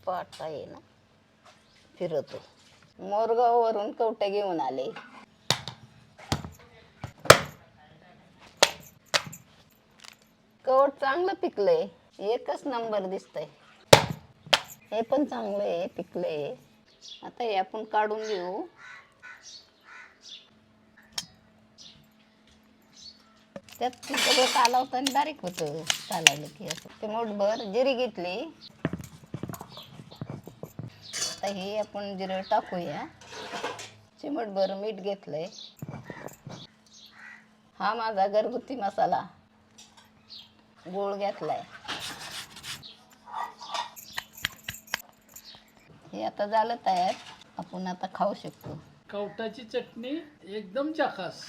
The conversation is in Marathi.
पाटा आहे ना फिरवतो. मोरगाववरून कवटे घेऊन आले. कवट चांगलं पिकलंय, एकच नंबर दिसतंय. हे पण चांगलं आहे, पिकलंय. आता हे आपण काढून घेऊ. त्यात सगळं कालवताना बारीक होतं, चालायला की असं. ते मोठभर जिरी घेतली. आता हे आपण जिरं टाकूया. चिमटभर मीठ घेतलंय. हा माझा घरगुती मसाला गूळ घेतलाय. हे आता झालं तयार, आपण आता खाऊ शकतो. कवटाची चटणी एकदम चाखास.